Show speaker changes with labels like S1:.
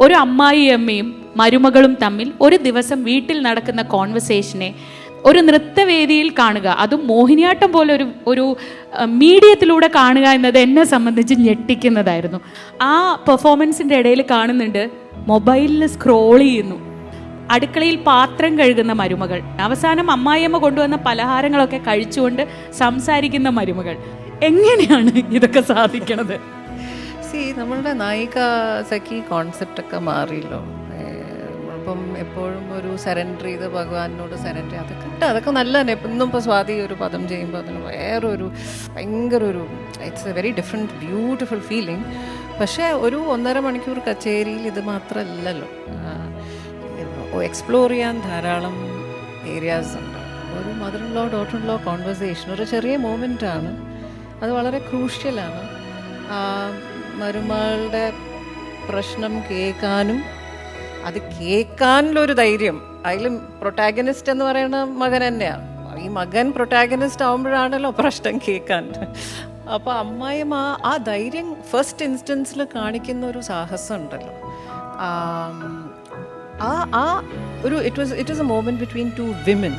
S1: ഒരു അമ്മായിയമ്മയും മരുമകളും തമ്മിൽ ഒരു ദിവസം വീട്ടിൽ നടക്കുന്ന കോൺവെർസേഷനെ ഒരു നൃത്തവേദിയിൽ കാണുക, അതും മോഹിനിയാട്ടം പോലെ ഒരു മീഡിയത്തിലൂടെ കാണുക എന്നത് എന്നെ സംബന്ധിച്ച് ഞെട്ടിക്കുന്നതായിരുന്നു. ആ പെർഫോമൻസിൻ്റെ ഇടയിൽ കാണുന്നുണ്ട് മൊബൈലിൽ സ്ക്രോൾ ചെയ്യുന്നു, അടുക്കളയിൽ പാത്രം കഴുകുന്ന മരുമകൾ, അവസാനം അമ്മായിയമ്മ കൊണ്ടുവന്ന പലഹാരങ്ങളൊക്കെ കഴിച്ചുകൊണ്ട് സംസാരിക്കുന്ന മരുമകൾ. എങ്ങനെയാണ് ഇതൊക്കെ സാധിക്കണത്?
S2: നമ്മളുടെ നായിക സഖി കോൺസെപ്റ്റൊക്കെ മാറിയല്ലോ. ഇപ്പം എപ്പോഴും ഒരു സറണ്ടർ ചെയ്ത് ഭഗവാനോട് സറണ്ടർ, അതൊക്കെ നല്ല തന്നെ. ഇന്നും ഇപ്പോൾ സ്വാതി ഒരു പദം ചെയ്യുമ്പോൾ അതിന് വേറൊരു ഭയങ്കര ഒരു it's A very different beautiful feeling. പക്ഷേ ഒരു 1.5 മണിക്കൂർ കച്ചേരിയിൽ ഇത് മാത്രമല്ലല്ലോ, എക്സ്പ്ലോർ ചെയ്യാൻ ധാരാളം ഏരിയാസ് ഉണ്ട്. ഒരു mother in law daughter in law conversation ഒരു ചെറിയ മൊമെൻ്റാണ്, അത് വളരെ ക്രൂഷ്യലാണ്. മരുമകളുടെ പ്രശ്നം കേൾക്കാനും അത് കേൾക്കാനുള്ളൊരു ധൈര്യം, അതിലും പ്രൊട്ടാഗനിസ്റ്റ് എന്ന് പറയുന്ന മകൻ തന്നെയാണ്. ഈ മകൻ പ്രൊട്ടാഗനിസ്റ്റ് ആകുമ്പോഴാണല്ലോ പ്രശ്നം കേൾക്കാൻ. അപ്പോൾ അമ്മായിയും ആ ധൈര്യം ഫസ്റ്റ് ഇൻസ്റ്റൻസിൽ കാണിക്കുന്ന ഒരു സാഹസം ഉണ്ടല്ലോ. ഒരു it was A moment between two women.